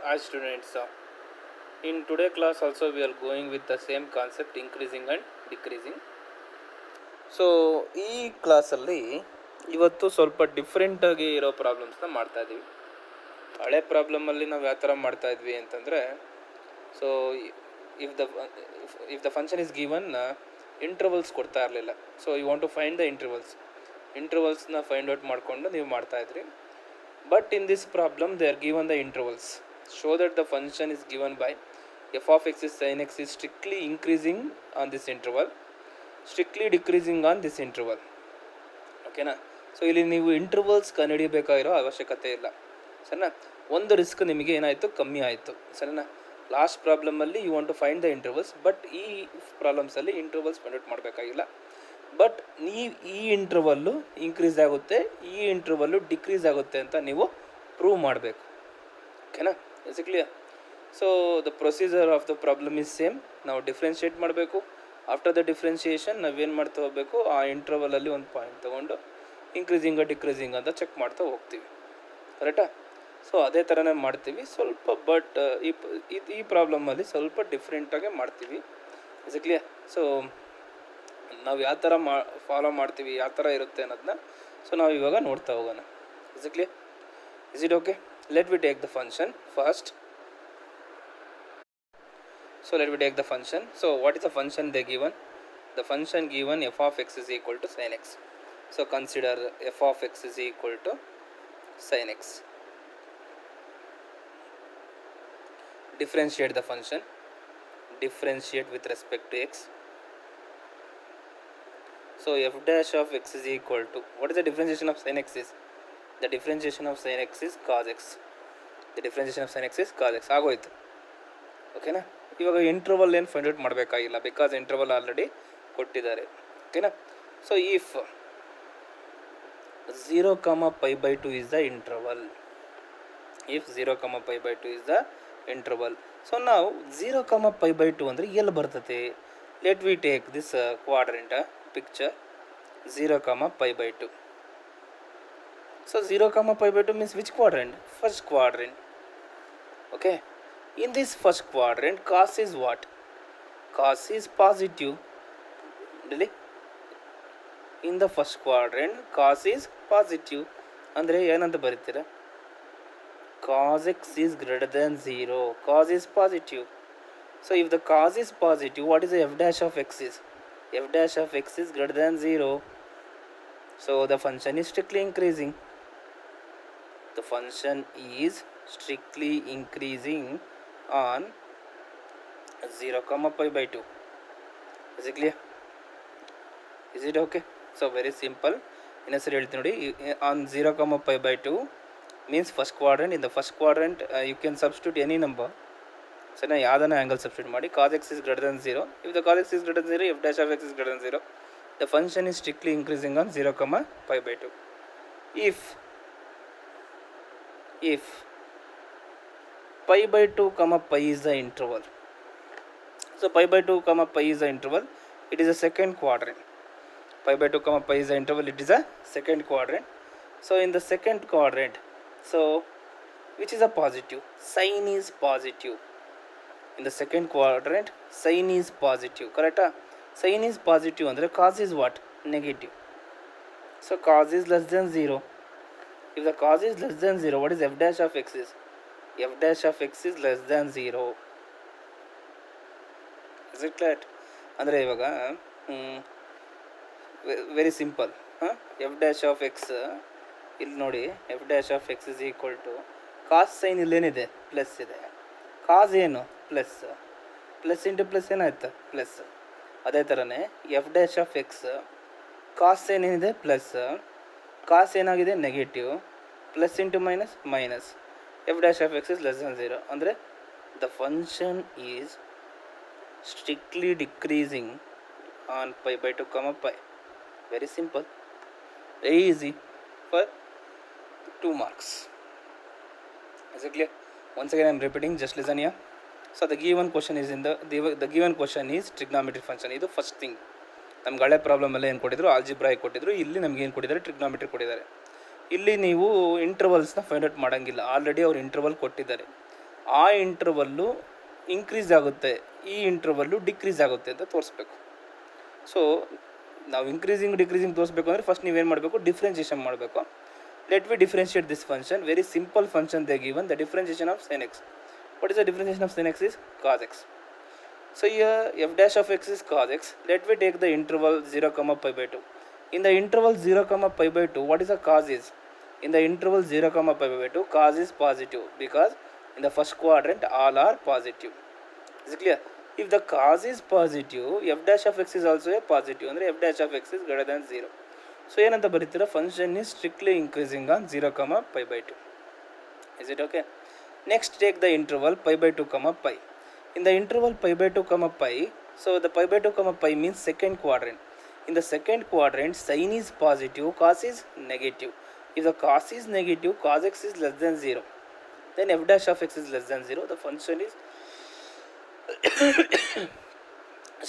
Hi students, in today class also we are going with the same concept increasing and decreasing. So ಈ ಕ್ಲಾಸಲ್ಲಿ ಇವತ್ತು ಸ್ವಲ್ಪ ಡಿಫ್ರೆಂಟಾಗಿ ಇರೋ ಪ್ರಾಬ್ಲಮ್ಸ್ನ ಮಾಡ್ತಾ ಇದ್ದೀವಿ. ಹಳೆ ಪ್ರಾಬ್ಲಮಲ್ಲಿ ನಾವು ಯಾವ ಥರ ಮಾಡ್ತಾ ಇದ್ವಿ ಅಂತಂದರೆ, so if the function is given intervals ಕೊಡ್ತಾ ಇರಲಿಲ್ಲ. So you want to find the ಇಂಟರ್ವಲ್ಸ್ನ ಫೈಂಡ್ ಔಟ್ ಮಾಡಿಕೊಂಡು ನೀವು ಮಾಡ್ತಾಯಿದ್ರಿ. But in this problem they are given the intervals. Show that the function is given by f of x is sin x is strictly increasing on this interval, strictly decreasing on this interval. ಓಕೆನಾ? So ಇಲ್ಲಿ ನೀವು intervals ಕಂಡುಹಿಡಿಯಬೇಕಾಗಿರೋ ಅವಶ್ಯಕತೆ ಇಲ್ಲ, ಸರಿನಾ? ಒಂದು risk ನಿಮಗೆ ಏನಾಯಿತು, ಕಮ್ಮಿ ಆಯಿತು, ಸರಿನಾ? ಲಾಸ್ಟ್ ಪ್ರಾಬ್ಲಮಲ್ಲಿ you want to find the intervals, but ಈ ಪ್ರಾಬ್ಲಮ್ಸಲ್ಲಿ ಇಂಟರ್ವಲ್ಸ್ ಫೈಂಡ್ ಔಟ್ ಮಾಡಬೇಕಾಗಿಲ್ಲ. ಬಟ್ ಈ ಇಂಟರ್ವಲ್ಲು ಇನ್ಕ್ರೀಸ್ ಆಗುತ್ತೆ, ಈ ಇಂಟರ್ವಲ್ಲು ಡಿಕ್ರೀಸ್ ಆಗುತ್ತೆ ಅಂತ ನೀವು ಪ್ರೂವ್ ಮಾಡಬೇಕು. ಓಕೆನಾ? Is it clear? So the procedure of the problem is same. ನಾವು ಡಿಫ್ರೆನ್ಷಿಯೇಟ್ ಮಾಡಬೇಕು. ಆಫ್ಟರ್ ದ ಡಿಫ್ರೆನ್ಷಿಯೇಷನ್ ನಾವೇನು ಮಾಡ್ತಾ ಹೋಗಬೇಕು, ಆ ಇಂಟರ್ವಲಲ್ಲಿ ಒಂದು ಪಾಯಿಂಟ್ ತೊಗೊಂಡು ಇನ್ಕ್ರೀಸಿಂಗ ಡಿಕ್ರೀಸಿಂಗ್ ಅಂತ ಚೆಕ್ ಮಾಡ್ತಾ ಹೋಗ್ತೀವಿ, ಕರೆಕ್ಟಾ? ಸೊ ಅದೇ ಥರನೇ ಮಾಡ್ತೀವಿ ಸ್ವಲ್ಪ, ಬಟ್ ಈ ಪ್ರಾಬ್ಲಮಲ್ಲಿ ಸ್ವಲ್ಪ ಡಿಫ್ರೆಂಟಾಗೆ ಮಾಡ್ತೀವಿ. Is it clear? ಸೊ ನಾವು ಯಾವ ಥರ ಫಾಲೋ ಮಾಡ್ತೀವಿ, ಯಾವ ಥರ ಇರುತ್ತೆ ಅನ್ನೋದನ್ನ ಸೊ ನಾವು ಇವಾಗ ನೋಡ್ತಾ ಹೋಗೋಣ. Is it clear? Is it okay? Let me take the function first. So let me take the function. So what is the function they given? The function given f of x is equal to sin x. So consider f of x is equal to sin x. Differentiate the function. Differentiate with respect to x. So f dash of x is equal to, what is the differentiation of sin x is? The differentiation of sin x is cos x. The differentiation of sin x is cos x. ಆಗೋಯ್ತು, ಓಕೆನಾ? ಇವಾಗ interval ಏನು find out ಮಾಡಬೇಕಾಗಿಲ್ಲ, because interval already ಕೊಟ್ಟಿದ್ದಾರೆ, ಓಕೆನಾ? So if 0,π/2 is the interval, if 0,π/2 is the interval, so ನಾವು 0,π/2 ಅಂದರೆ ಎಲ್ಲಿ ಬರ್ತದೆ? Let we take this quadrant picture 0,π/2. So 0,π/2 means which quadrant? First quadrant. Okay. In this first quadrant, cos is what? Cos is positive. Really? In the first quadrant, cos is positive. Andre ಏನಂತ ಬರೀತೀರಾ? Cos x is greater than 0. Cos is positive. So if the cos is positive, what is the f dash of x is? F dash of x is greater than 0. So the function is strictly increasing. The function is strictly increasing on 0,π/2. Is it clear? Is it okay? So very simple. ಇನ್ನೊಂದ್ಸರಿ ಹೇಳ್ತೀನಿ ನೋಡಿ. On 0,π/2 means first quadrant. In the first quadrant you can substitute any number. ಸರಿನಾ? ಯಾವುದನ್ನ angle substitute ಮಾಡಿ. cos x is greater than 0. If the cos x is greater than 0, f dash of x is greater than 0. The function is strictly increasing on 0,π/2. If π/2, pi is the interval. So π/2, pi is the interval. It is a second quadrant. Π/2, pi is the interval. It is a second quadrant. So in the second quadrant, so which is a positive? Sin is positive. In the second quadrant, sin is positive. Correct? Sin is positive andre cos is what? Negative. So cos is less than 0. If the cos is less than 0, what is f dash of x is? F dash of x is less than 0. Is it clear? ಅಂದರೆ ಇವಾಗ very simple. F dash of x ಇಲ್ಲಿ ನೋಡಿ, f dash of X is equal to cos sine ಇಲ್ಲೇನಿದೆ, plus ಇದೆ. Cos ಏನು? Plus. Plus into plus ಏನಾಯ್ತು? Plus. ಅದೇ ಥರನೇ f dash of x cos sine ಏನಿದೆ? ಪ್ಲಸ್. ಕಾಸ್ ಏನಾಗಿದೆ? Negative. Plus into minus minus. F dash of X is less than 0 ಅಂದರೆ the function is strictly decreasing on π/2, pi. Very simple, very easy for 2 marks. Is it clear? Once again I am repeating, just listen here. So the given question is in the given question is trigonometric function. ಇದು first thing. ನಮ್ಗೆ ಹಳೆ problem ಏನು ಕೊಟ್ಟಿದ್ರು? Algebra ಕೊಟ್ಟಿದ್ರು. ಇಲ್ಲಿ ನಮ್ಗೆ ಏನು ಕೊಟ್ಟಿದ್ದಾರೆ? ಟ್ರಿಗ್ನಾಮೆಟ್ರಿ ಕೊಟ್ಟಿದ್ದಾರೆ. ಇಲ್ಲಿ ನೀವು ಇಂಟರ್ವಲ್ಸ್ನ ಫೈಂಡ್ ಔಟ್ ಮಾಡೋಂಗಿಲ್ಲ, ಆಲ್ರೆಡಿ ಅವ್ರು ಇಂಟರ್ವಲ್ ಕೊಟ್ಟಿದ್ದಾರೆ. ಆ ಇಂಟರ್ವಲ್ಲು ಇನ್ಕ್ರೀಸ್ ಆಗುತ್ತೆ, ಈ ಇಂಟರ್ವಲ್ಲು ಡಿಕ್ರೀಸ್ ಆಗುತ್ತೆ ಅಂತ ತೋರಿಸ್ಬೇಕು. ಸೊ ನಾವು ಇನ್ಕ್ರೀಸಿಂಗ್ ಡಿಕ್ರೀಸಿಂಗ್ ತೋರಿಸ್ಬೇಕು ಅಂದರೆ ಫಸ್ಟ್ ನೀವೇನು ಮಾಡಬೇಕು, ಡಿಫ್ರೆನ್ಷಿಯೇಷನ್ ಮಾಡಬೇಕು. Let we differentiate this function, very simple function they given the differentiation of sin x. What is the differentiation of sin x is cos x. So here f dash of x is cos x. Let me take the interval 0 comma pi by 2. In the interval 0 comma pi by 2, what is the cos is? In the interval 0 comma pi by 2, cos is positive because in the first quadrant all are positive. Is it clear? If the cos is positive, f dash of x is also a positive. Andre f dash of x is greater than 0. So ಏನಂತ ಬರೀತೀರಾ, function is strictly increasing on 0 comma pi by 2. Is it okay? Next take the interval pi by 2 comma pi. In the interval pi by 2 comma pi, so the pi by 2 comma pi means second quadrant. In the second quadrant, sin is positive, cos is negative. If the cos is negative, cos x is less than 0, then f dash of x is less than 0. The function is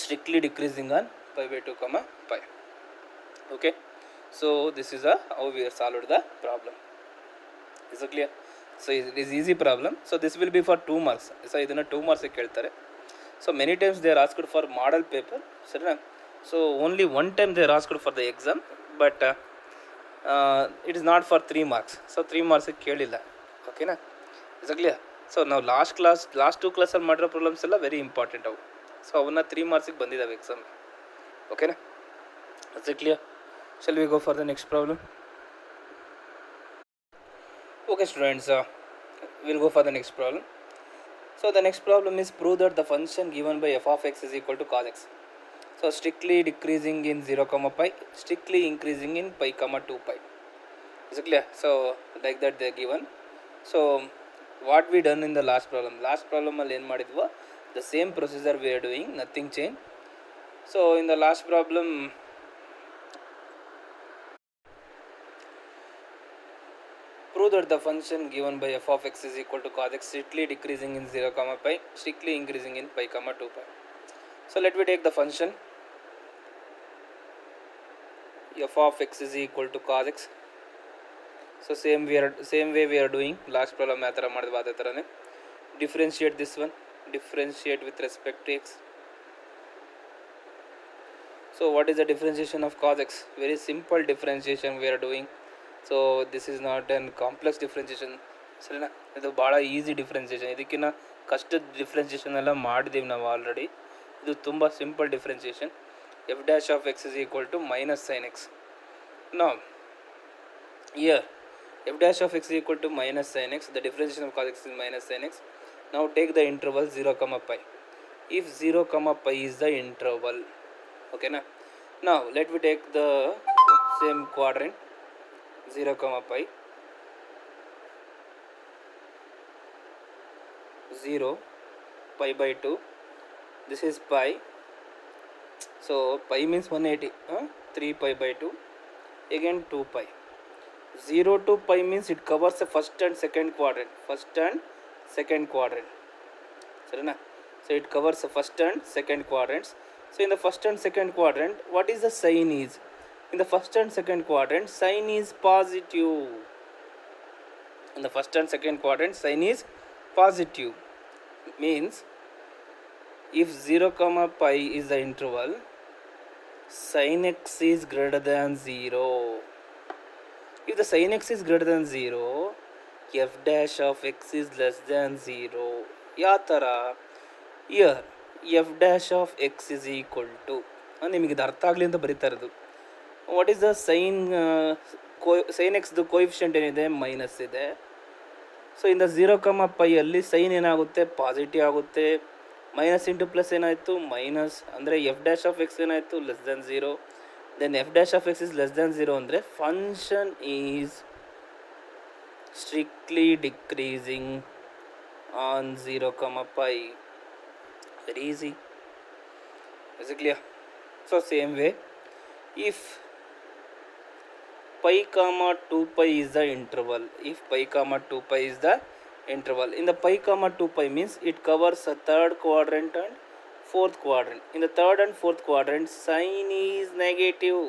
strictly decreasing on pi by 2 comma pi. Okay, so this is how we have solved the problem. Is it clear? So it is easy problem. So this will be for 2 marks. So ಇದನ್ನು 2 marks ಕೇಳ್ತಾರೆ. So many times they are asked for model paper, ಸರಿನಾ? So only one time they are asked for the exam, but it is not for 3 marks. So 3 marks ಕೇಳಿಲ್ಲ. ಓಕೆನಾ? Is it clear? So ನಾವು last 2 ಕ್ಲಾಸಲ್ಲಿ ಮಾಡಿರೋ problems ಎಲ್ಲ very important ಅವು. So ಅವನ್ನ 3 ಮಾರ್ಕ್ಸಿಗೆ ಬಂದಿದ್ದಾವೆ ಎಕ್ಸಾಮ್. ಓಕೆನಾ? Is it clear? Shall we go for the next problem? Okay students, we'll go for the next problem. So the next problem is prove that the function given by f of x is equal to cos x. So strictly decreasing in 0 comma pi, strictly increasing in pi comma 2 pi. Is it clear? So like that they are given. So what we done in the last problem ಅಲ್ಲಿ ಏನು ಮಾಡಿದ್ವೋ the same procedure we are doing, nothing change. So in the last problem prove that the function given by f of x is equal to cos x, strictly decreasing in 0 comma pi, strictly increasing in pi comma 2 pi. So let me take the function f of x is equal to cos x. So same way we are doing last problem ಆ ಥರ ಮಾಡಿದ್ವಿ, ಅದೇ ಥರನೇ differentiate this one, differentiate with respect to x. So what is the differentiation of cos x? Very simple differentiation we are doing. So this is not an complex differentiation, ಸರಿನಾ? ಇದು ಭಾಳ easy differentiation. ಇದಕ್ಕಿಂತ ಕಷ್ಟದ differentiation ಎಲ್ಲ ಮಾಡಿದ್ದೀವಿ ನಾವು already. ಇದು ತುಂಬ simple differentiation. f dash of x is equal to minus sin x. Now here f dash of x is equal to minus sin x. The differentiation of cos x is minus sin x. Now take the interval 0 comma pi. If 0 comma pi is the interval, okay na? Now let me take the same quadrant 0 comma pi, 0 pi by 2, this is pi. So pi means 180, 3 pi by 2, again 2 pi. 0 to pi means it covers the first and second quadrant, ಸರಿನಾ? So it covers the first and second quadrants. So in the first and second quadrant, what is the sign is? In the first and second quadrant, sign is positive. In the first and second quadrant, sign is positive. Means if 0 comma pi is the interval, sin x is greater than 0. If the sin x is greater than 0, f dash of x is less than 0. ಯಾವ ಥರ? here f dash of x is equal to, ನಿಮಗೆ ಇದು ಅರ್ಥ ಆಗಲಿ ಅಂತ ಬರೀತಾ ಇರೋದು. What is the sine ಎಕ್ಸ್ದು ಕೋಎಫಿಷಿಯಂಟ್ ಏನಿದೆ? ಮೈನಸ್ ಇದೆ. ಸೊ ಇಂದ 0 ಕಮ ಪೈಯಲ್ಲಿ ಸೈನ್ ಏನಾಗುತ್ತೆ? ಪಾಸಿಟಿವ್ ಆಗುತ್ತೆ. ಮೈನಸ್ ಇಂಟು ಪ್ಲಸ್ ಏನಾಯಿತು? ಮೈನಸ್. ಅಂದರೆ ಎಫ್ ಡ್ಯಾಶ್ ಆಫ್ ಎಕ್ಸ್ ಏನಾಯಿತು? Less than 0. Then f dash of X is less than 0 ಅಂದರೆ function is strictly decreasing on 0 comma pi. Very easy. Is it clear? So same way, if pi comma 2 pi is the interval, if pi comma 2 pi is the interval, in the pi comma 2 pi means it covers a third quadrant and fourth quadrant. In the third and fourth quadrant, sign is negative.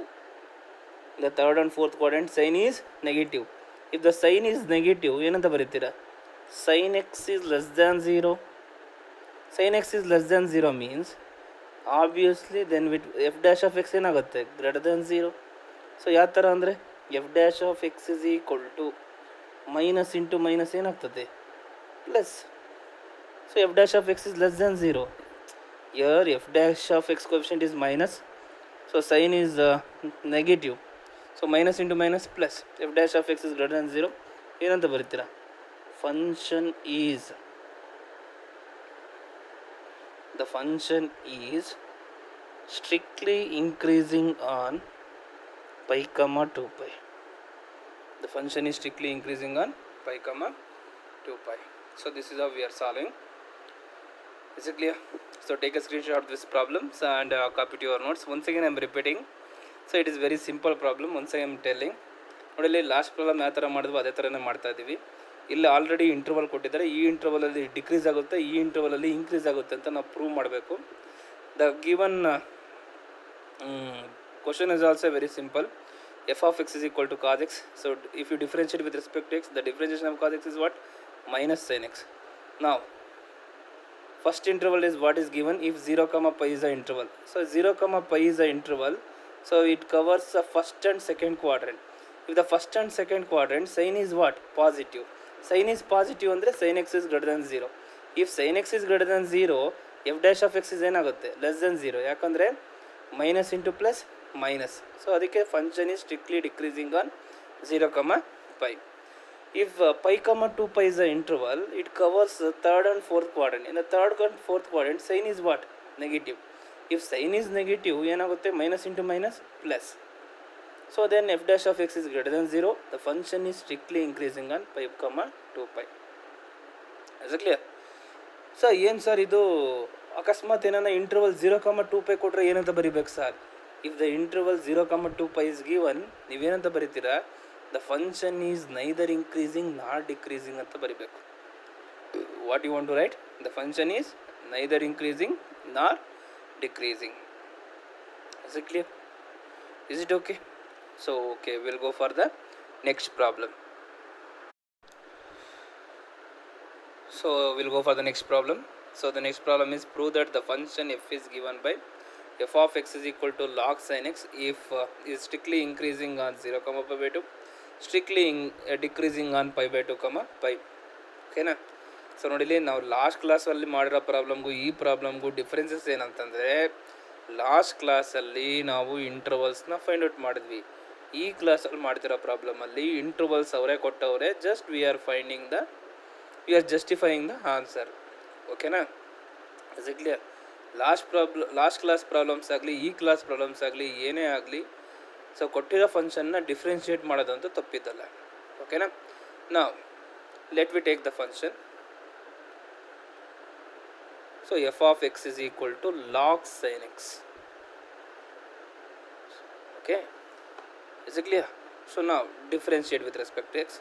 In the third and fourth quadrant, sign is negative. If the sign is negative, ಏನಂತ ಬರೀತೀರಾ? sin x is less than 0. Sin x is less than 0 means obviously then with f dash of x ಏನಾಗುತ್ತೆ greater than 0. So ಯಾವ ಥರ ಅಂದರೆ f dash of x is equal to minus into minus ಏನಾಗ್ತದೆ plus. So f dash of x is less than 0. Here f dash of x coefficient is minus, so sign is negative. So minus into minus plus. F dash of x is greater than 0. ಏನಂತ ಬರೀತೀರಾ function is strictly increasing on pi comma 2 pi. The function is strictly increasing on pi comma 2 pi. So this is how we are solving. Is it clear? So take a screenshot of this problems and copy to your notes. Once again I am repeating. So it is very simple problem. Once I am telling. ನೋಡಲಿ last problem ಯಾವ ಥರ ಮಾಡಿದ್ವಿ ಅದೇ ಥರನೇ ಮಾಡ್ತಾ ಇದ್ದೀವಿ. ಇಲ್ಲಿ already interval ಕೊಟ್ಟಿದ್ದಾರೆ. ಈ ಇಂಟರ್ವಲಲ್ಲಿ ಡಿಕ್ರೀಸ್ ಆಗುತ್ತೆ, ಈ ಇಂಟರ್ವಲಲ್ಲಿ ಇನ್ಕ್ರೀಸ್ ಆಗುತ್ತೆ ಅಂತ ನಾವು ಪ್ರೂವ್ ಮಾಡಬೇಕು. The given question is also very simple. f of x is equal to cos x. So if you differentiate with respect to x, the differentiation of cos x is what? Minus sin x. Now first interval is what is given if 0 comma pi is the interval. So 0 comma pi is the interval, so it covers the first and second quadrant. If the first and second quadrant sin is what? Positive. Sin is positive andre sin x is greater than 0. If sin x is greater than 0, f dash of x is ಏನಾಗುತ್ತೆ less than 0. ಯಾಕಂದರೆ minus into plus minus. So ಅದಕ್ಕೆ function is strictly decreasing on 0 comma pi. If pi comma 2 pi is the interval, it covers the third and fourth quadrant. In the third and fourth quadrant, sin is what? Negative. If sin is negative, ಏನಾಗುತ್ತೆ minus into minus plus. So then f dash of x is greater than 0. The function is strictly increasing on pi comma 2 pi. Is it clear? So ಏನು sir ಇದು ಅಕಸ್ಮಾತ್ ಏನಾನ interval 0 comma 2 pi ಕೊಟ್ಟರೆ ಏನಂತ ಬರಿಬೇಕು sir? If the interval 0 comma 2 pi is given, ನೀವೇನಂತ ಬರಿತೀರಾ? The function is neither increasing nor decreasing ಅಂತ ಬರಿಬೇಕು. What you want to write? The function is neither increasing nor decreasing. Is it clear? Is it okay? So okay, we'll go for the next problem. So we'll go for the next problem. So the next problem is prove that the function f is given by f of x is equal to log sin x if is strictly increasing on 0 comma pi by 2, strictly decreasing on pi by 2 comma pi. ಓಕೆನಾ? So ನೋಡಿಲಿ ನಾವು last ಕ್ಲಾಸಲ್ಲಿ ಮಾಡಿರೋ ಪ್ರಾಬ್ಲಮ್ಗೂ ಈ ಪ್ರಾಬ್ಲಮ್ಗೂ differences ಏನಂತಂದರೆ last ಕ್ಲಾಸಲ್ಲಿ ನಾವು ಇಂಟರ್ವಲ್ಸ್ನ find out ಮಾಡಿದ್ವಿ. ಈ ಕ್ಲಾಸಲ್ಲಿ ಮಾಡ್ತಿರೋ ಪ್ರಾಬ್ಲಮಲ್ಲಿ ಇಂಟರ್ವಲ್ಸ್ ಅವರೇ ಕೊಟ್ಟವರೇ, just we are justifying the answer. ಓಕೆನಾ? Is it clear? Last class problems ಆಗಲಿ ಈ ಕ್ಲಾಸ್ ಪ್ರಾಬ್ಲಮ್ಸ್ ಆಗಲಿ ಏನೇ ಆಗಲಿ, ಸೊ ಕೊಟ್ಟಿರೋ ಫಂಕ್ಷನ್ನ ಡಿಫ್ರೆನ್ಷಿಯೇಟ್ ಮಾಡೋದಂತೂ ತಪ್ಪಿದ್ದಲ್ಲ. ಓಕೆನಾ? ನಾವು let we take the function. So f of x is equal to log sin x. Okay, is it clear? So now differentiate with respect to x.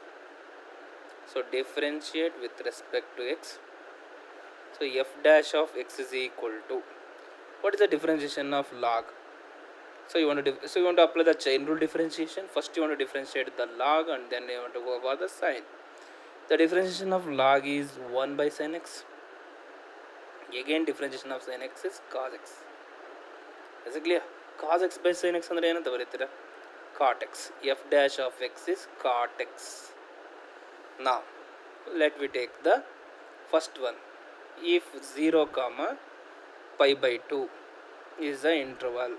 So differentiate with respect to x. So f dash of x is equal to, what is the differentiation of log? So you want to apply the chain rule differentiation. First you want to differentiate the log and then you want to go for the sin. The differentiation of log is 1 by sin x. Again differentiation of sin x is cos x. Is it clear? Cos x by sin x ಅಂದರೆ ಏನಂತ ಬರೀತೀರಾ? Cot x. F dash of x is cot x. Now let me take the first one. If 0 comma pi by 2 is the interval.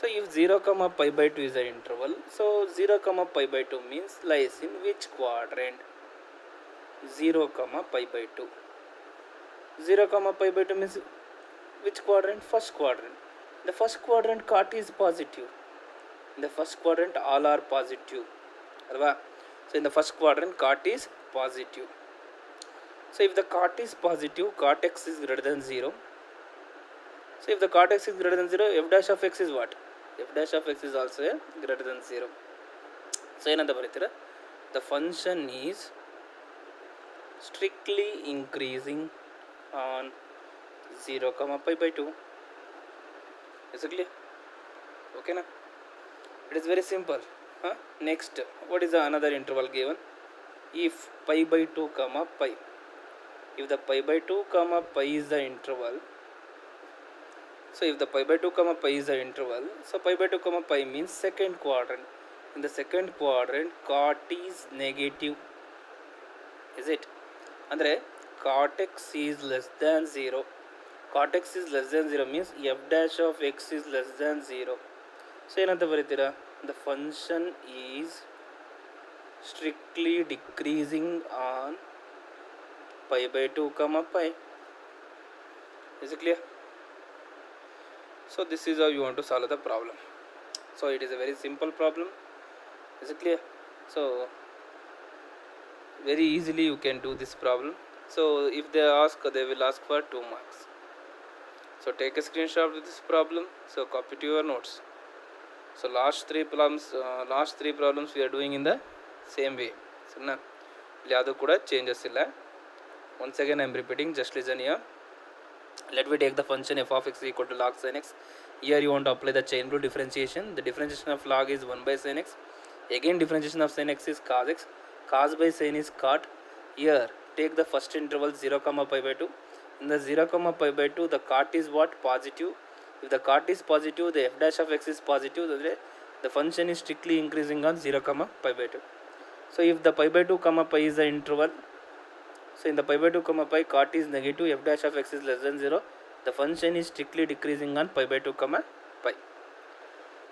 So if 0 comma pi by 2 is the interval, so 0 comma pi by 2 means lies in which quadrant? 0 comma pi by 2. 0 comma pi by 2 means which quadrant? First quadrant. The first quadrant cot is positive. In the first quadrant all are positive. So in the first quadrant cot is positive. So if the cot is positive, cot x is greater than 0. So if the cot x is greater than 0, f dash of x is what? F dash of x is also greater than 0. So ಏನಂತ ಬರೀತೀರಾ? The function is strictly increasing on 0 comma pi by 2. Is it clear? Okay na? It is very simple. Next, what is the another interval given? if pi by 2 comma pi, if the pi by 2 comma pi is the interval, so if the pi by 2 comma pi is the interval, so pi by 2 comma pi means second quadrant. In the second quadrant cot is negative, is it? Andre cot x is less than 0. Cot x is less than 0 means f dash of x is less than 0. So ಏನಂತ ಬರೀತೀರಾ, the function is strictly decreasing on pi by 2 comma pi. Is it clear? So this is how you want to solve the problem. So it is a very simple problem. Is it clear? So very easily you can do this problem. So if they ask, they will ask for 2 marks. So take a screenshot of this problem. So copy to your notes. So last three problems we are doing in the same way. So now yadu kuda changes illa. Once again I am repeating, just listen here. Let me take the function f of x is equal to log sin x. Here you want to apply the chain rule differentiation. The differentiation of log is 1 by sin x. Again differentiation of sin x is cos x. Cos by sin is cot. Here take the first interval 0 comma pi by 2. In the 0 comma pi by 2 the cot is what? Positive. If the cot is positive, the f dash of x is positive, the function is strictly increasing on 0 comma pi by 2. So if the pi by 2 comma pi is the interval, so in the pi by 2 comma pi cot is negative, f dash of x is less than 0, the function is strictly decreasing on pi by 2 comma pi.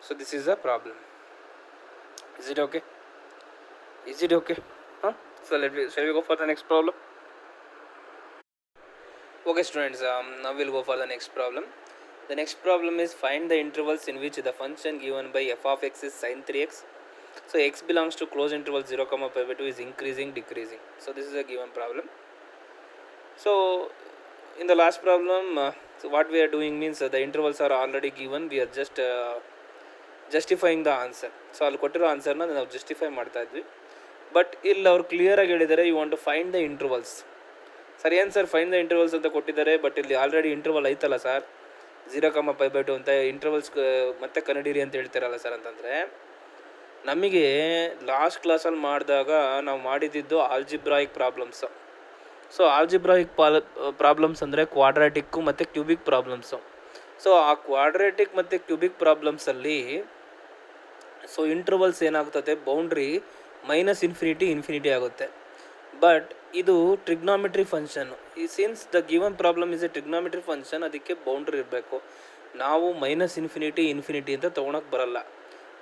So this is the problem. Is it okay? Is it okay? So shall we go for the next problem? Okay students, now we'll go for the next problem. The next problem is find the intervals in which the function given by f of x is sin 3x. So x belongs to closed interval 0 comma pi by 2 is increasing, decreasing. So this is a given problem. So in the last problem, so what we are doing means the intervals are already given. We are just justifying the answer. So ಅಲ್ಲಿ ಕೊಟ್ಟಿರೋ ಆನ್ಸರ್ನ ನಾವು justify ಮಾಡ್ತಾ ಇದ್ವಿ. But ಇಲ್ಲಿ ಅವ್ರು ಕ್ಲಿಯರಾಗಿ ಹೇಳಿದ್ದಾರೆ, you want to find the intervals. Sir ಏನು ಸರ್ ಫೈಂಡ್ ದ ಇಂಟರ್ವಲ್ಸ್ ಅಂತ ಕೊಟ್ಟಿದ್ದಾರೆ, ಬಟ್ ಇಲ್ಲಿ ಆಲ್ರೆಡಿ ಇಂಟರ್ವಲ್ ಐತಲ್ಲ ಸರ್ 0 comma pi by 2 ಅಂತ ಇಂಟರ್ವಲ್ಸ್ ಮತ್ತೆ ಕನ್ನಡಿರಿ ಅಂತ ಹೇಳ್ತಾರಲ್ಲ ಸರ್ ಅಂತಂದರೆ, ನಮಗೆ ಲಾಸ್ಟ್ ಕ್ಲಾಸಲ್ಲಿ ಮಾಡಿದಾಗ ನಾವು ಮಾಡಿದ್ದು algebraic problems. So algebraic problems ಅಂದರೆ ಕ್ವಾಡ್ರಾಟಿಕ್ಕು ಮತ್ತು ಕ್ಯೂಬಿಕ್ ಪ್ರಾಬ್ಲಮ್ಸು. ಸೊ ಆ ಕ್ವಾಡ್ರಾಟಿಕ್ ಮತ್ತು ಕ್ಯೂಬಿಕ್ ಪ್ರಾಬ್ಲಮ್ಸಲ್ಲಿ ಸೊ ಇಂಟರ್ವಲ್ಸ್ ಏನಾಗ್ತದೆ, ಬೌಂಡ್ರಿ ಮೈನಸ್ ಇನ್ಫಿನಿಟಿ ಆಗುತ್ತೆ. ಬಟ್ ಇದು ಟ್ರಿಗ್ನಾಮೆಟ್ರಿ ಫಂಕ್ಷನ್ನು. ಈ since the given problem is A trigonometry function, ಅದಕ್ಕೆ ಬೌಂಡ್ರಿ ಇರಬೇಕು. ನಾವು ಮೈನಸ್ ಇನ್ಫಿನಿಟಿ ಅಂತ ತೊಗೊಳಕ್ಕೆ ಬರಲ್ಲ.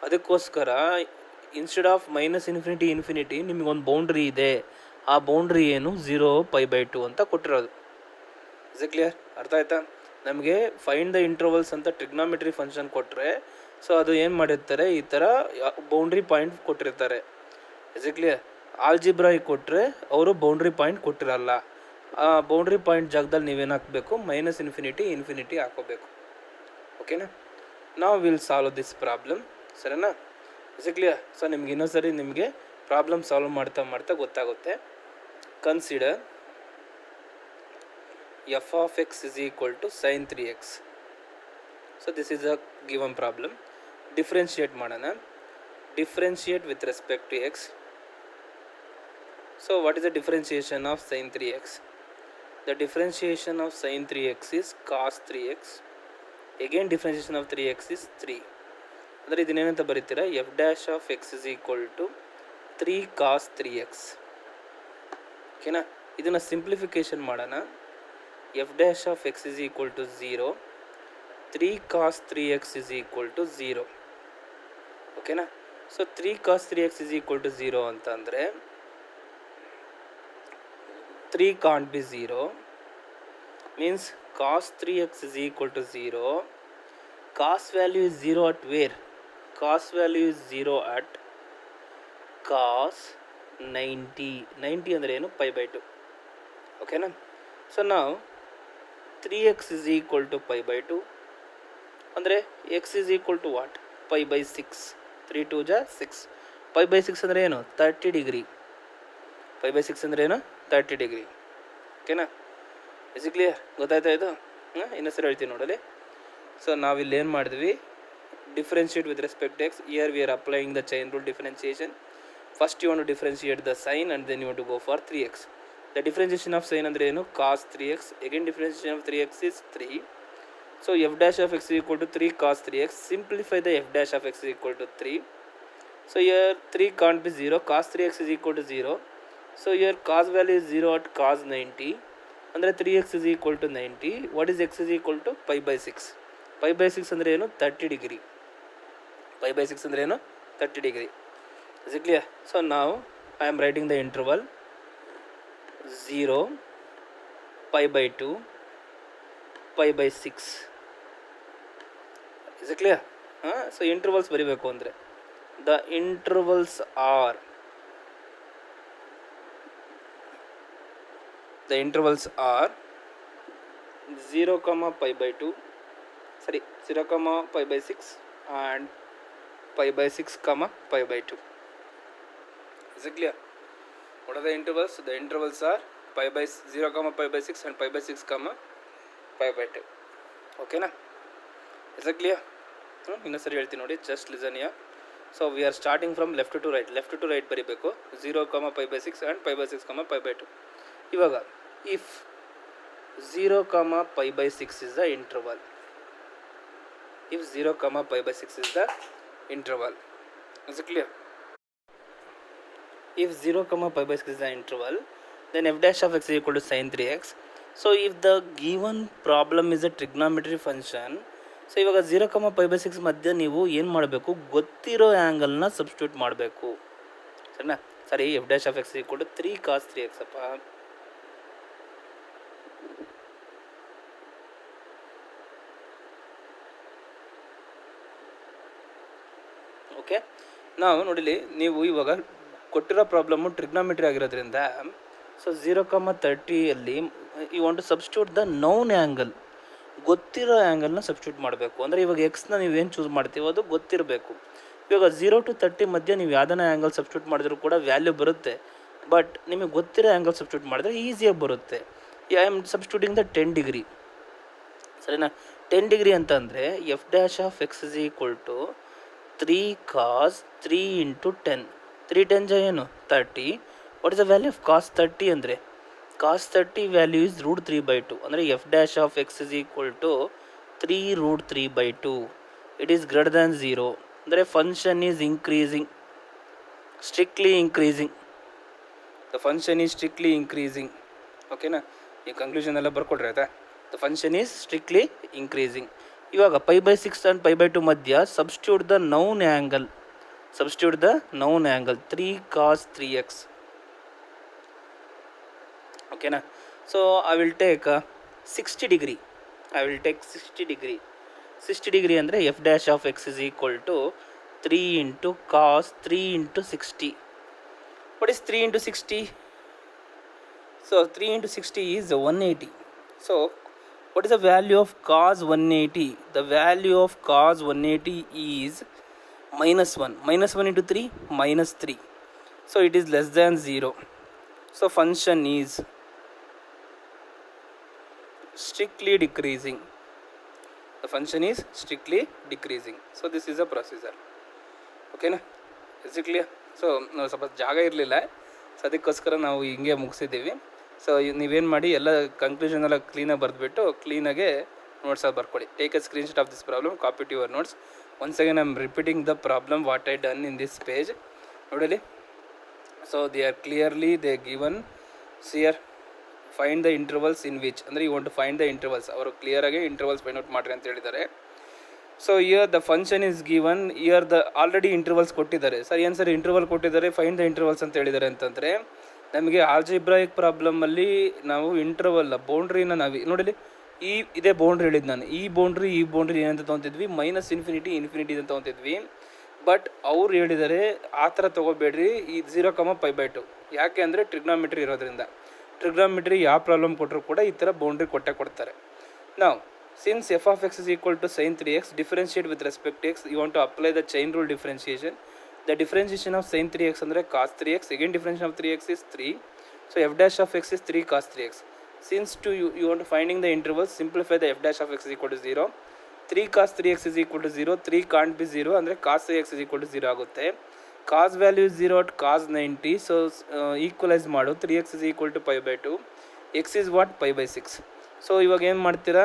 ಅದಕ್ಕೋಸ್ಕರ ಇನ್ಸ್ಟೆಡ್ ಆಫ್ ಮೈನಸ್ ಇನ್ಫಿನಿಟಿ ನಿಮಗೊಂದು ಬೌಂಡ್ರಿ ಇದೆ. ಆ ಬೌಂಡ್ರಿ ಏನು 0 pi by 2 ಅಂತ ಕೊಟ್ಟಿರೋದು. Is it clear? ಅರ್ಥ ಆಯ್ತಾ? ನಮಗೆ ಫೈಂಡ್ ದ ಇಂಟರ್ವಲ್ಸ್ ಅಂತ ಟ್ರಿಗ್ನಾಮೆಟ್ರಿ ಫಂಕ್ಷನ್ ಕೊಟ್ಟರೆ, ಸೊ ಅದು ಏನು ಮಾಡಿರ್ತಾರೆ, ಈ ಥರ ಬೌಂಡ್ರಿ ಪಾಯಿಂಟ್ ಕೊಟ್ಟಿರ್ತಾರೆ. Is it clear? ಆಲ್ಜಿಬ್ರಾಯಿಕ್ ಕೊಟ್ಟರೆ ಅವರು ಬೌಂಡ್ರಿ ಪಾಯಿಂಟ್ ಕೊಟ್ಟಿರಲ್ಲ. ಆ ಬೌಂಡ್ರಿ ಪಾಯಿಂಟ್ ಜಾಗದಲ್ಲಿ ನೀವೇನು ಹಾಕಬೇಕು, ಮೈನಸ್ ಇನ್ಫಿನಿಟಿ ಹಾಕೋಬೇಕು. ಓಕೆನಾ? ನಾವು ವಿಲ್ ಸಾಲ್ವ್ ದಿಸ್ ಪ್ರಾಬ್ಲಮ್. ಸರಿನಾ? Is it clear? ಸೊ ನಿಮ್ಗೆ ಇನ್ನೊಂದ್ಸರಿ ನಿಮಗೆ ಪ್ರಾಬ್ಲಮ್ ಸಾಲ್ವ್ ಮಾಡ್ತಾ ಗೊತ್ತಾಗುತ್ತೆ. Consider f of x is equal to sin 3x. So this is a given problem. Differentiate ಮಾಡೋಣ. Differentiate with respect to x. So what is the differentiation of sin 3x? The differentiation of sin 3x is cos 3x. Again differentiation of 3x is 3. ಅಂದರೆ ಇದನ್ನೇನಂತ ಬರೀತೀರಾ, f dash of x is equal to 3 cos 3x. ಓಕೆನಾ? ಇದನ್ನು simplification ಮಾಡೋಣ. f dash of x is equal to 0, 3 cos 3x is equal to 0. ಓಕೆನಾ? So 3 cos 3x is equal to 0 ಅಂತಂದರೆ 3 can't be 0, means cos 3x is equal to 0. Cos value is 0 at where? Cos value is 0 at cos 90 ಅಂದರೆ ಏನು, pi by 2. ಓಕೆನಾ? So ನಾವು 3x is equal to pi by 2 ಅಂದರೆ x is equal to what? pi by 6. 3 2 ಜಾ 6. pi by 6 ಅಂದರೆ ಏನು, 30 degree. pi by 6 ಅಂದರೆ ಏನು, 30 ಡಿಗ್ರಿ. ಓಕೆನಾ? Is it clear? ಗೊತ್ತಾಯ್ತಾ ಇದು? ಇನ್ನೊಂದ್ಸರಿ ಹೇಳ್ತೀನಿ ನೋಡಲಿ. ಸೊ ನಾವಿಲ್ಲಿ ಏನು ಮಾಡಿದ್ವಿ, differentiate with respect X. Year we are applying the chain rule differentiation. First you want to differentiate the sign and then you want to go for 3x. The differentiation of sign ಅಂದರೆ ಏನು? cos 3x. Again differentiation of 3x is 3. So f dash of x is equal to 3 cos 3x. Simplify the f dash of x is equal to 3. So here 3 can't be 0. Cos 3x is equal to 0. So here cos value is 0 at cos 90. ಅಂದರೆ 3x is equal to 90. What is x is equal to? Pi by 6. Pi by 6 ಅಂದರೆ ಏನು? 30 degree. Pi by 6 ಅಂದರೆ ಏನು? 30 degree. Is it clear? So now I am writing the interval 0, pi by 2, pi by 6. Is it clear? So intervals ಬರಿಬೇಕು ಅಂದರೆ the intervals are 0, pi by 2, 0, pi by 6 and pi by 6, pi by 2. Is it clear? What are the intervals? The intervals are pi by 0, pi by 6 and pi by 6, pi by 2. Okay na? Is it clear? ಇನ್ನೊಂದ್ಸರಿ ಹೇಳ್ತೀನಿ ನೋಡಿ, just listen here. So we are starting from left to right ಬರಿಬೇಕು. 0, pi by 6 and pi by 6, pi by 2. ಇವಾಗ if 0, pi by 6 is the interval, if 0, pi by 6 is the interval, is it clear? If 0, pi by 6 is the interval, then f dash of x is equal to sin 3x. So if the given problem is a trigonometry function, so ಇವಾಗ 0, pi by 6 ಮಧ್ಯೆ ನೀವು ಏನು ಮಾಡಬೇಕು? ಗೊತ್ತಿರೋ ಆ್ಯಂಗಲ್ನ substitute ಮಾಡಬೇಕು. ಸರಿನಾ? ಸರಿ, f dash of x is equal to 3 cos 3x ಅಪ್ಪ. ಓಕೆ, ನಾವು ನೋಡಿಲಿ, ನೀವು ಇವಾಗ ಕೊಟ್ಟಿರೋ ಪ್ರಾಬ್ಲಮ್ಮು ಟ್ರಿಗ್ನಾಮೆಟ್ರಿ ಆಗಿರೋದ್ರಿಂದ, ಸೊ 0, 30ಯಲ್ಲಿ you want to substitute the known angle. ಗೊತ್ತಿರೋ ಆ್ಯಂಗಲ್ನ ಸಬ್ಸ್ಟಿಟ್ಯೂಟ್ ಮಾಡಬೇಕು. ಅಂದರೆ ಇವಾಗ ಎಕ್ಸ್ನ ನೀವೇನು ಚೂಸ್ ಮಾಡ್ತೀವೋ ಅದು ಗೊತ್ತಿರಬೇಕು. ಇವಾಗ 0 to 30 ಮಧ್ಯೆ ನೀವು ಯಾವುದನ್ನ ಆ್ಯಂಗಲ್ ಸಬ್ಸ್ಟಿಟ್ಯೂಟ್ ಮಾಡಿದ್ರೂ ಕೂಡ ವ್ಯಾಲ್ಯೂ ಬರುತ್ತೆ. ಬಟ್ ನಿಮಗೆ ಗೊತ್ತಿರೋ ಆ್ಯಂಗಲ್ ಸಬ್ಸ್ಟಿಟ್ಯೂಟ್ ಮಾಡಿದ್ರೆ ಈಸಿಯಾಗಿ ಬರುತ್ತೆ. I am substituting the 10 degree. ಸರಿನಾ? 10 degree ಅಂತ ಅಂದರೆ F dash of X is equal to 3 cos 3 into 10. 3 10 ಏನು? 30. What is the value of cos 30 ಅಂದರೆ? cos 30 value is √3/2. ಅಂದರೆ F dash of X is equal to 3√3/2. It is greater than 0. ಅಂದರೆ function is increasing, strictly increasing. The function is strictly increasing. ಓಕೆನಾ? ಈ conclusion ಎಲ್ಲ ಬರ್ಕೊಡ್ರಿ ಆಯ್ತಾ? The function is strictly increasing. ಇವಾಗ pi by 6 and pi by 2 ಮಧ್ಯ substitute the known angle. 3 cos 3x. ಓಕೆನಾ? So I will take 60 degree. 60 degree ಅಂದರೆ F dash of X is equal to 3 into cos 3 into 60. What is 3 into 60? So 3 into 60 is 180. So what is the value of cos 180? The value of cos 180 is -1. -1 into 3, -3. So it is less than 0. So function is strictly decreasing. The function is strictly decreasing. So this is a procedure. Okay na? Is it clear? So ನಾವು ಸ್ವಲ್ಪ ಜಾಗ ಇರಲಿಲ್ಲ, so ಅದಕ್ಕೋಸ್ಕರ ನಾವು ಹಿಂಗೆ ಮುಗಿಸಿದ್ದೀವಿ. So ನೀವೇನು ಮಾಡಿ, ಎಲ್ಲ ಕನ್ಕ್ಲೂಷನ್ ಎಲ್ಲ ಕ್ಲೀನಾಗಿ ಬರೆದ್ಬಿಟ್ಟು ಕ್ಲೀನಾಗೆ ನೋಟ್ಸಲ್ಲಿ ಬರ್ಕೊಳ್ಳಿ. Take a screenshot of this problem, copy to your notes. Once again I am repeating the problem what I done in this page. ನೋಡಲಿ, so they are clearly they given here find the intervals in which, ಅಂದರೆ you want to find the intervals. ಅವರು ಕ್ಲಿಯರಾಗಿ intervals find out ಮಾಡಿರಿ ಅಂತ ಹೇಳಿದ್ದಾರೆ. So here the function is given, here the already intervals ಕೊಟ್ಟಿದ್ದಾರೆ. Sir ಏನು sir interval ಕೊಟ್ಟಿದ್ದಾರೆ, find the intervals ಅಂತ ಹೇಳಿದ್ದಾರೆ ಅಂತಂದರೆ, ನಮಗೆ ಆಲ್ಜಿಬ್ರಾಯಿಕ್ ಪ್ರಾಬ್ಲಮಲ್ಲಿ ನಾವು ಇಂಟರ್ವಲ್ ಬೌಂಡ್ರಿನ ನಾವು ನೋಡಲಿ, ಇದೇ ಬೌಂಡ್ರಿ ಹೇಳಿದ್ದು ನಾನು. ಈ ಬೌಂಡ್ರಿ ಏನಂತ ತೊಗೊತಿದ್ವಿ, -∞ ಇನ್ಫಿನಿಟಿ ಅಂತ ತೊಗೊತಿದ್ವಿ. ಬಟ್ ಅವ್ರು ಹೇಳಿದ್ದಾರೆ ಆ ಥರ ತೊಗೋಬೇಡ್ರಿ, ಈ 0, π/2. ಯಾಕೆ ಅಂದರೆ ಟ್ರಿಗ್ನಾಮೆಟ್ರಿ ಇರೋದ್ರಿಂದ. ಟ್ರಿಗ್ನಾಮೆಟ್ರಿ ಯಾವ ಪ್ರಾಬ್ಲಮ್ ಕೊಟ್ಟರು ಕೂಡ ಈ ಥರ ಬೌಂಡ್ರಿ ಕೊಡ್ತಾರೆ. ನಾವು since f of x is equal to sin 3x, differentiate with respect to x, you want to apply the chain rule differentiation. The differentiation of sin 3x ಅಂದರೆ cos 3x. Again differentiation of 3x is 3. So f dash of x is 3 cos 3x. Since you want to finding the intervals, simplify the f dash of x is equal to 0. 3 cos 3x is equal to 0. 3 can't be 0 ಅಂದರೆ cos 3x is equal to 0 ಆಗುತ್ತೆ. Cos value is 0 at cos 90, so equalise ಮಾಡು. 3x is equal to pi by 2, x is what, pi by 6. So ಇವಾಗ ಏನು ಮಾಡ್ತೀರಾ,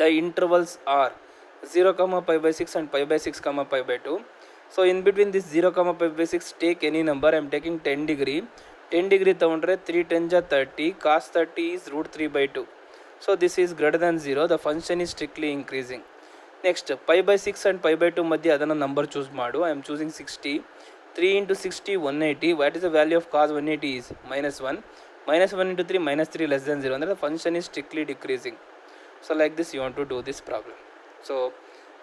the intervals are 0 comma pi by 6 and pi by 6 comma pi by 2. So in between this 0 comma pi by 6 take any number. I am taking 10 degree. 10 degree ತಗೊಂಡ್ರೆ 3 10 30, cos 30 is root 3 by 2. So this is greater than 0. The function is strictly increasing. Next, pi by 6 and pi by 2 ಮಧ್ಯೆ ಅದನ್ನು number choose ಮಾಡು. I am choosing 60. 3 into 60 180. What is the value of cos 180 is -1. -1 into 3 -3 less than 0. ಅಂದರೆ the function is strictly decreasing. So like this you want to do this problem. So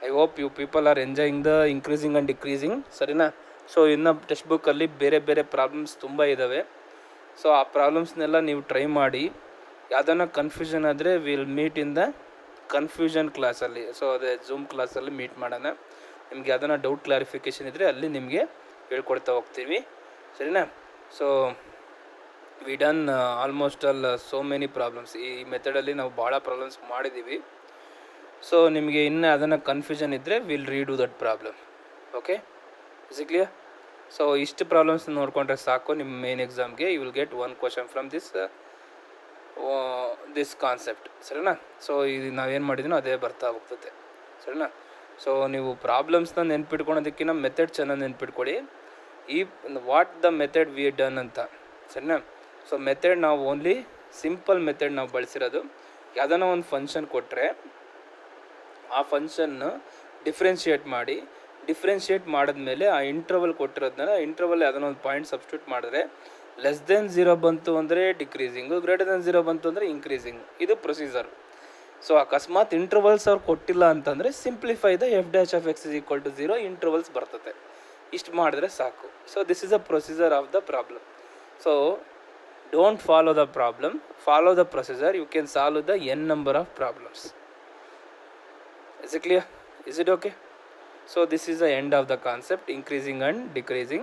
I hope you people are enjoying the increasing and decreasing. ಸರಿನಾ? So ಇನ್ನು text ಬುಕ್ಕಲ್ಲಿ ಬೇರೆ ಬೇರೆ problems ತುಂಬ ಇದ್ದಾವೆ. So ಆ ಪ್ರಾಬ್ಲಮ್ಸ್ನೆಲ್ಲ ನೀವು ಟ್ರೈ ಮಾಡಿ. ಯಾವುದನ್ನ ಕನ್ಫ್ಯೂಷನ್ ಆದರೆ will meet in the confusion ಕ್ಲಾಸಲ್ಲಿ. ಸೊ ಅದೇ ಝೂಮ್ ಕ್ಲಾಸಲ್ಲಿ ಮೀಟ್ ಮಾಡೋಣ. ನಿಮಗೆ ಯಾವುದನ್ನ ಡೌಟ್ ಕ್ಲಾರಿಫಿಕೇಷನ್ ಇದ್ದರೆ ಅಲ್ಲಿ ನಿಮಗೆ ಹೇಳ್ಕೊಡ್ತಾ ಹೋಗ್ತೀವಿ. ಸರಿನಾ? So we done almost all so many problems. ಈ ಮೆಥಡಲ್ಲಿ ನಾವು ಭಾಳ ಪ್ರಾಬ್ಲಮ್ಸ್ ಮಾಡಿದ್ದೀವಿ. ಸೊ ನಿಮಗೆ ಇನ್ನೂ ಅದನ್ನು ಕನ್ಫ್ಯೂಷನ್ ಇದ್ದರೆ will read that problem. Okay, is it clear? So ಇಷ್ಟು ಪ್ರಾಬ್ಲಮ್ಸ್ ನೋಡಿಕೊಂಡ್ರೆ ಸಾಕು ನಿಮ್ಮ ಮೇನ್ ಎಕ್ಸಾಮ್ಗೆ. You will get 1 question from this concept. ಸರಿನಾ? ಸೊ ಇದು ನಾವೇನು ಮಾಡಿದ್ದೀನೋ ಅದೇ ಬರ್ತಾ ಹೋಗ್ತದೆ. ಸರಿನಾ? ಸೊ ನೀವು ಪ್ರಾಬ್ಲಮ್ಸ್ನ ನೆನ್ಪಿಟ್ಕೊಳೋದಕ್ಕಿಂತ ಮೆಥಡ್ ಚೆನ್ನಾಗಿ ನೆನ್ಪಿಟ್ಕೊಳ್ಳಿ. ಈ what the method we done ಅಂತ. ಸರಿನಾ? ಸೊ ಮೆಥಡ್ ನಾವು ಓನ್ಲಿ ಸಿಂಪಲ್ ಮೆಥಡ್ ನಾವು ಬಳಸಿರೋದು. ಯಾವುದನ್ನ ಒಂದು ಫಂಕ್ಷನ್ ಕೊಟ್ಟರೆ ಆ ಫಂಕ್ಷನ್ನ ಡಿಫ್ರೆನ್ಷಿಯೇಟ್ ಮಾಡಿ, ಡಿಫ್ರೆನ್ಷಿಯೇಟ್ ಮಾಡಿದ್ಮೇಲೆ ಆ ಇಂಟರ್ವಲ್ ಕೊಟ್ಟಿರೋದನ್ನ ಇಂಟರ್ವಲ್ ಯಾವುದನ್ನ ಒಂದು ಪಾಯಿಂಟ್ ಸಬ್ಸ್ಟಿಟ್ಯೂಟ್ ಮಾಡಿದ್ರೆ ಲೆಸ್ ದೆನ್ 0 ಬಂತು ಅಂದರೆ ಡಿಕ್ರೀಸಿಂಗು, ಗ್ರೇಟರ್ ದೆನ್ 0 ಬಂತು ಅಂದರೆ ಇಂಕ್ರೀಸಿಂಗ್. ಇದು ಪ್ರೊಸೀಜರ್. ಸೊ ಅಕಸ್ಮಾತ್ ಇಂಟರ್ವಲ್ಸ್ ಅವ್ರು ಕೊಟ್ಟಿಲ್ಲ ಅಂತಂದರೆ simplify the F dash of X is equal to 0, intervals ಬರ್ತದೆ. ಇಷ್ಟು ಮಾಡಿದ್ರೆ ಸಾಕು. So this is a procedure of the problem. So don't follow the problem, follow the procedure. You can solve the n number of problems. Is it clear? Is it okay? So this is the end of the concept, increasing and decreasing.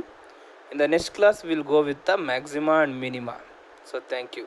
In the next class we'll go with the maxima and minima. So thank you.